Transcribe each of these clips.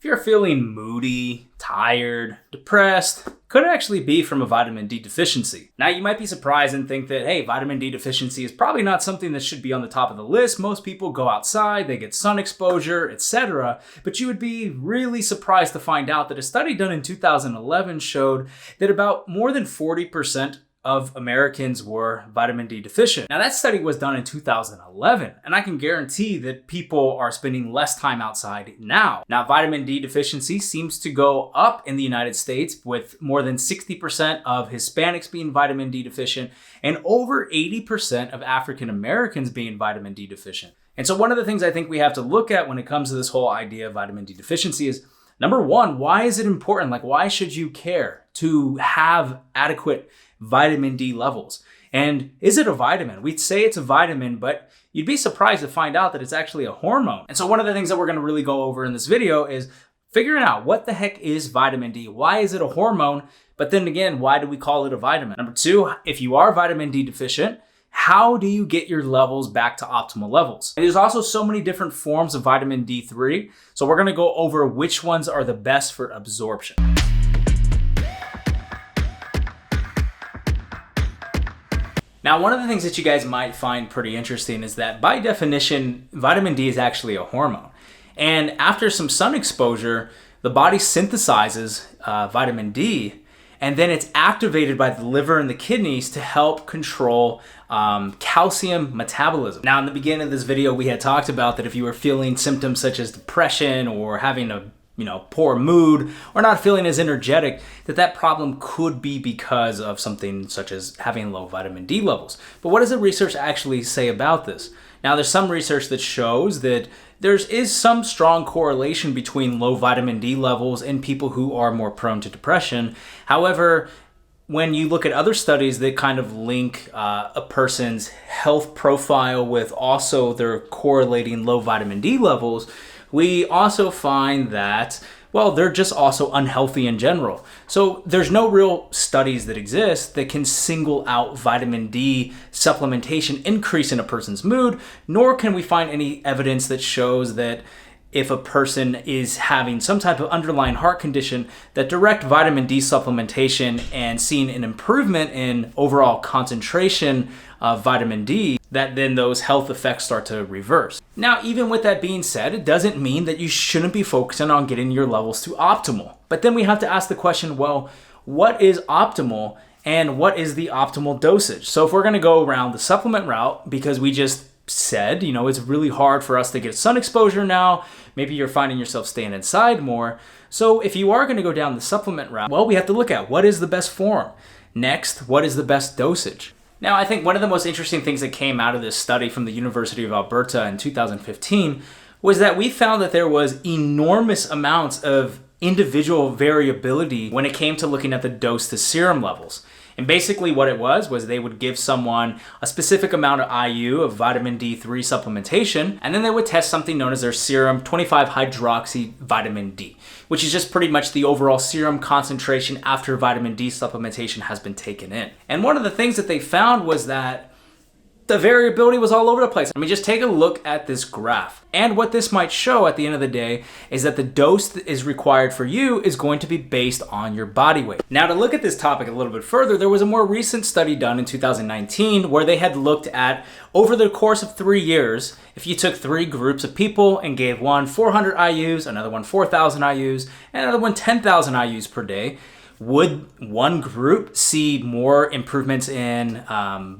If you're feeling moody, tired, depressed, could actually be from a vitamin D deficiency. Now you might be surprised and think that, hey, vitamin D deficiency is probably not something that should be on the top of the list. Most people go outside, they get sun exposure, etc. But you would be really surprised to find out that a study done in 2011 showed that about more than 40% of Americans were vitamin D deficient. Now that study was done in 2011, and I can guarantee that people are spending less time outside now. Now vitamin D deficiency seems to go up in the United States, with more than 60% of Hispanics being vitamin D deficient and over 80% of African Americans being vitamin D deficient. And so one of the things I think we have to look at when it comes to this whole idea of vitamin D deficiency is, number one, why is it important? Like, why should you care to have adequate vitamin D levels? And is it a vitamin? We'd say it's a vitamin, but you'd be surprised to find out that it's actually a hormone. And so one of the things that we're going to really go over in this video is figuring out what the heck is vitamin D? Why is it a hormone? But then again, why do we call it a vitamin? Number two, if you are vitamin D deficient, how do you get your levels back to optimal levels? And there's also so many different forms of vitamin D3. So we're going to go over which ones are the best for absorption. Now, one of the things that you guys might find pretty interesting is that by definition, vitamin D is actually a hormone. And after some sun exposure, the body synthesizes vitamin D, and then it's activated by the liver and the kidneys to help control calcium metabolism. Now, in the beginning of this video, we had talked about that if you were feeling symptoms such as depression or having a poor mood or not feeling as energetic, that problem could be because of something such as having low vitamin D levels. But what does the research actually say about this? Now, there's some research that shows that there is some strong correlation between low vitamin D levels and people who are more prone to depression. However, when you look at other studies that kind of link a person's health profile with also their correlating low vitamin D levels, we also find that, well, they're just also unhealthy in general. So there's no real studies that exist that can single out vitamin D supplementation increase in a person's mood, nor can we find any evidence that shows that if a person is having some type of underlying heart condition, that direct vitamin D supplementation and seeing an improvement in overall concentration of vitamin D, that then those health effects start to reverse. Now, even with that being said, it doesn't mean that you shouldn't be focusing on getting your levels to optimal. But then we have to ask the question, well, what is optimal and what is the optimal dosage? So if we're gonna go around the supplement route, because we just said, it's really hard for us to get sun exposure now, maybe you're finding yourself staying inside more. So if you are gonna go down the supplement route, well, we have to look at what is the best form. Next, what is the best dosage? Now, I think one of the most interesting things that came out of this study from the University of Alberta in 2015 was that we found that there was enormous amounts of individual variability when it came to looking at the dose to serum levels. And basically what it was they would give someone a specific amount of IU of vitamin D3 supplementation, and then they would test something known as their serum 25-hydroxy vitamin D, which is just pretty much the overall serum concentration after vitamin D supplementation has been taken in. And one of the things that they found was that the variability was all over the place. I mean, just take a look at this graph. And what this might show at the end of the day is that the dose that is required for you is going to be based on your body weight. Now, to look at this topic a little bit further, there was a more recent study done in 2019 where they had looked at, over the course of 3 years, if you took 3 groups of people and gave one 400 IUs, another one 4,000 IUs, and another one 10,000 IUs per day, would one group see more improvements in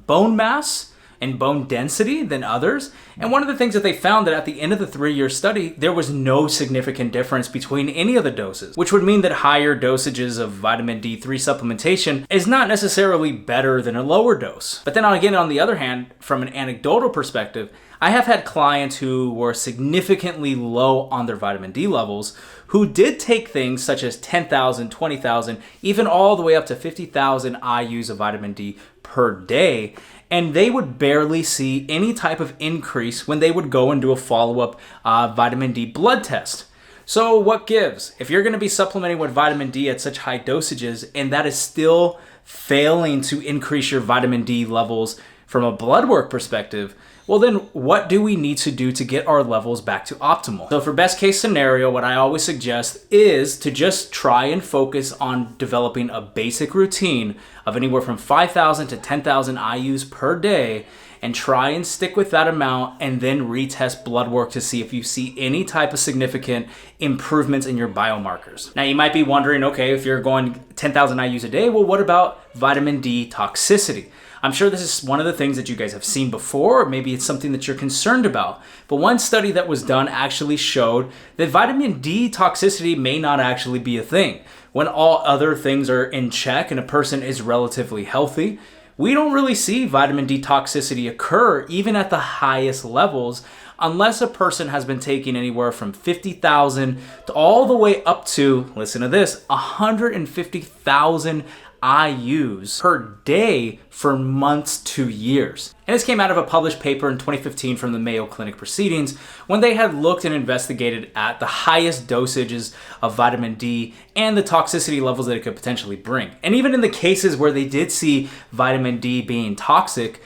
bone mass and bone density than others? And one of the things that they found that at the end of the 3-year study, there was no significant difference between any of the doses, which would mean that higher dosages of vitamin D3 supplementation is not necessarily better than a lower dose. But then again, on the other hand, from an anecdotal perspective, I have had clients who were significantly low on their vitamin D levels who did take things such as 10,000, 20,000, even all the way up to 50,000 IUs of vitamin D per day. And they would barely see any type of increase when they would go and do a follow-up vitamin D blood test. So what gives? If you're going to be supplementing with vitamin D at such high dosages and that is still failing to increase your vitamin D levels from a blood work perspective, Well then, what do we need to do to get our levels back to optimal? So for best case scenario, what I always suggest is to just try and focus on developing a basic routine of anywhere from 5,000 to 10,000 IUs per day, and try and stick with that amount, and then retest blood work to see if you see any type of significant improvements in your biomarkers. Now you might be wondering, okay, if you're going 10,000 IUs a day, well, what about vitamin D toxicity? I'm sure this is one of the things that you guys have seen before, or maybe it's something that you're concerned about. But one study that was done actually showed that vitamin D toxicity may not actually be a thing. When all other things are in check and a person is relatively healthy, we don't really see vitamin D toxicity occur even at the highest levels, unless a person has been taking anywhere from 50,000 to all the way up to, listen to this, 150,000 IUs per day for months to years. And this came out of a published paper in 2015 from the Mayo Clinic Proceedings, when they had looked and investigated at the highest dosages of vitamin D and the toxicity levels that it could potentially bring. And even in the cases where they did see vitamin D being toxic,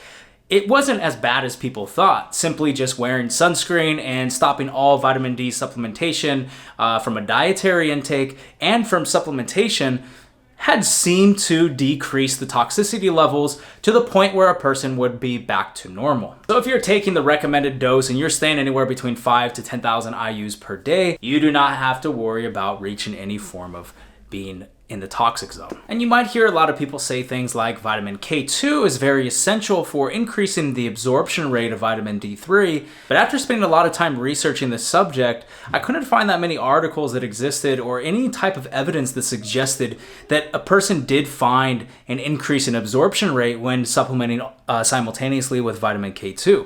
it wasn't as bad as people thought. Simply just wearing sunscreen and stopping all vitamin D supplementation from a dietary intake and from supplementation had seemed to decrease the toxicity levels to the point where a person would be back to normal. So if you're taking the recommended dose and you're staying anywhere between 5 to 10,000 IUs per day, you do not have to worry about reaching any form of being in the toxic zone. And you might hear a lot of people say things like vitamin K2 is very essential for increasing the absorption rate of vitamin D3, but after spending a lot of time researching this subject, I couldn't find that many articles that existed or any type of evidence that suggested that a person did find an increase in absorption rate when supplementing simultaneously with vitamin K2.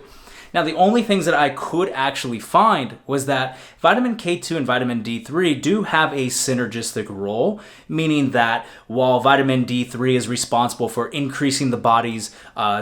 Now, the only things that I could actually find was that vitamin K2 and vitamin D3 do have a synergistic role, meaning that while vitamin D3 is responsible for increasing the body's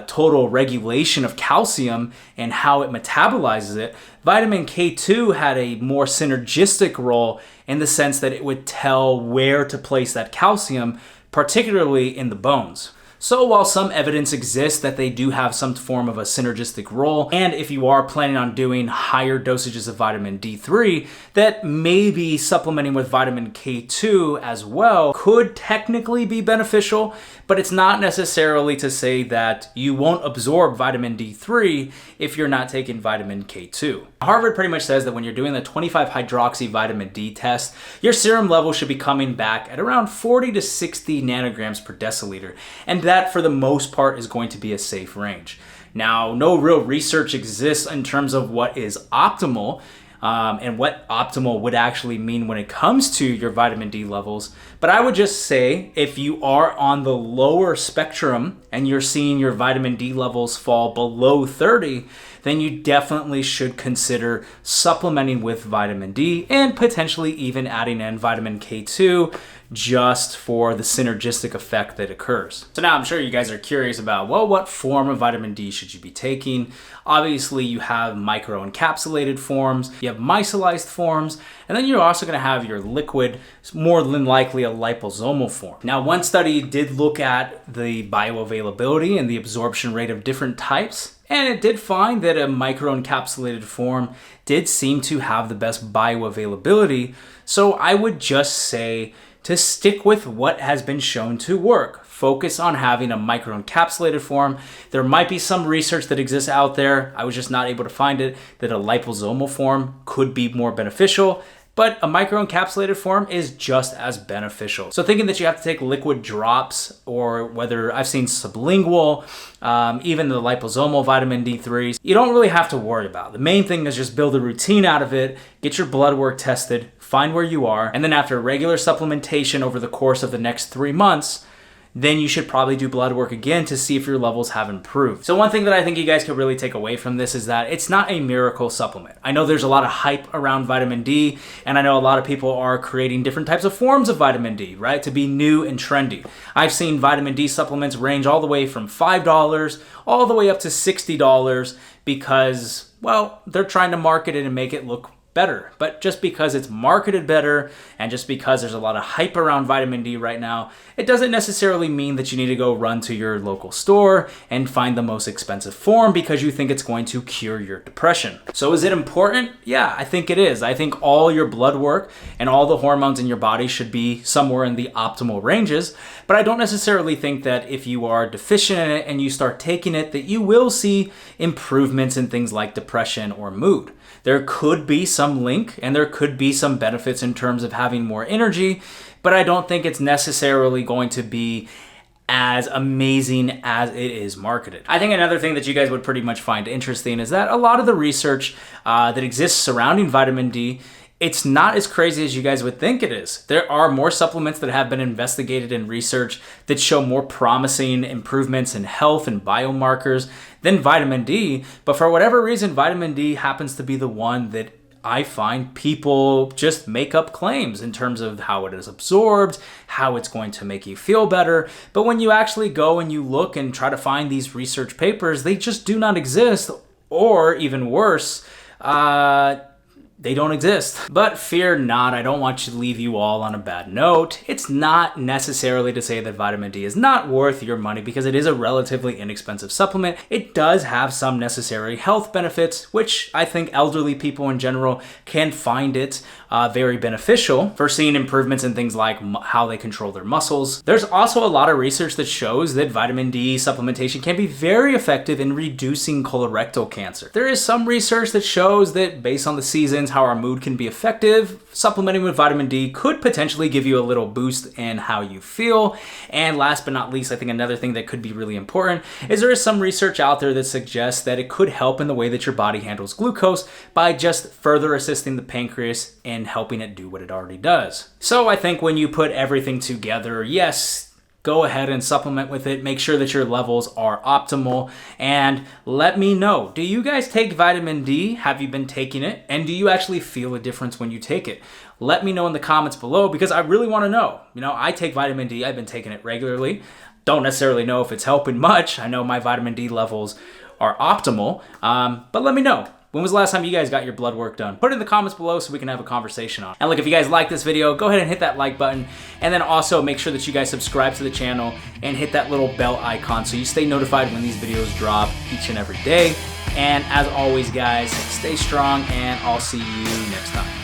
total regulation of calcium and how it metabolizes it, vitamin K2 had a more synergistic role in the sense that it would tell where to place that calcium, particularly in the bones. So while some evidence exists that they do have some form of a synergistic role, and if you are planning on doing higher dosages of vitamin D3, that maybe supplementing with vitamin K2 as well could technically be beneficial, but it's not necessarily to say that you won't absorb vitamin D3 if you're not taking vitamin K2. Harvard pretty much says that when you're doing the 25-hydroxy vitamin D test, your serum level should be coming back at around 40 to 60 nanograms per deciliter, and that for the most part is going to be a safe range. Now, no real research exists in terms of what is optimal and what optimal would actually mean when it comes to your vitamin D levels. But I would just say if you are on the lower spectrum and you're seeing your vitamin D levels fall below 30, then you definitely should consider supplementing with vitamin D and potentially even adding in vitamin K2 just for the synergistic effect that occurs. So now I'm sure you guys are curious about, well, what form of vitamin D should you be taking? Obviously, you have microencapsulated forms, you have micellized forms, and then you're also gonna have your liquid, more than likely a liposomal form. Now, one study did look at the bioavailability and the absorption rate of different types, and it did find that a microencapsulated form did seem to have the best bioavailability. So I would just say to stick with what has been shown to work. Focus on having a microencapsulated form. There might be some research that exists out there, I was just not able to find it, that a liposomal form could be more beneficial, but a microencapsulated form is just as beneficial. So thinking that you have to take liquid drops, or whether I've seen sublingual, even the liposomal vitamin D3s, you don't really have to worry about. The main thing is just build a routine out of it, get your blood work tested, find where you are, and then after regular supplementation over the course of the next 3 months, then you should probably do blood work again to see if your levels have improved. So one thing that I think you guys could really take away from this is that it's not a miracle supplement. I know there's a lot of hype around vitamin D, and I know a lot of people are creating different types of forms of vitamin D, right, to be new and trendy. I've seen vitamin D supplements range all the way from $5 all the way up to $60 because, well, they're trying to market it and make it look better. But just because it's marketed better and just because there's a lot of hype around vitamin D right now, it doesn't necessarily mean that you need to go run to your local store and find the most expensive form because you think it's going to cure your depression. So is it important? Yeah, I think it is. I think all your blood work and all the hormones in your body should be somewhere in the optimal ranges, but I don't necessarily think that if you are deficient in it and you start taking it, that you will see improvements in things like depression or mood. There could be some link and there could be some benefits in terms of having more energy, but I don't think it's necessarily going to be as amazing as it is marketed. I think another thing that you guys would pretty much find interesting is that a lot of the research that exists surrounding vitamin D, it's not as crazy as you guys would think it is. There are more supplements that have been investigated in research that show more promising improvements in health and biomarkers than vitamin D. But for whatever reason, vitamin D happens to be the one that I find people just make up claims in terms of how it is absorbed, how it's going to make you feel better. But when you actually go and you look and try to find these research papers, they just do not exist. Or even worse, they don't exist. But fear not, I don't want to leave you all on a bad note. It's not necessarily to say that vitamin D is not worth your money because it is a relatively inexpensive supplement. It does have some necessary health benefits, which I think elderly people in general can find it very beneficial for seeing improvements in things like how they control their muscles. There's also a lot of research that shows that vitamin D supplementation can be very effective in reducing colorectal cancer. There is some research that shows that based on the seasons, how our mood can be effective, supplementing with vitamin D could potentially give you a little boost in how you feel. And last but not least, I think another thing that could be really important is there is some research out there that suggests that it could help in the way that your body handles glucose by just further assisting the pancreas and helping it do what it already does. So I think when you put everything together, yes, go ahead and supplement with it. Make sure that your levels are optimal and let me know. Do you guys take vitamin D? Have you been taking it? And do you actually feel a difference when you take it? Let me know in the comments below because I really want to know. You know, I take vitamin D. I've been taking it regularly. Don't necessarily know if it's helping much. I know my vitamin D levels are optimal, but let me know. When was the last time you guys got your blood work done? Put it in the comments below so we can have a conversation on it. And look, if you guys like this video, go ahead and hit that like button. And then also make sure that you guys subscribe to the channel and hit that little bell icon so you stay notified when these videos drop each and every day. And as always, guys, stay strong and I'll see you next time.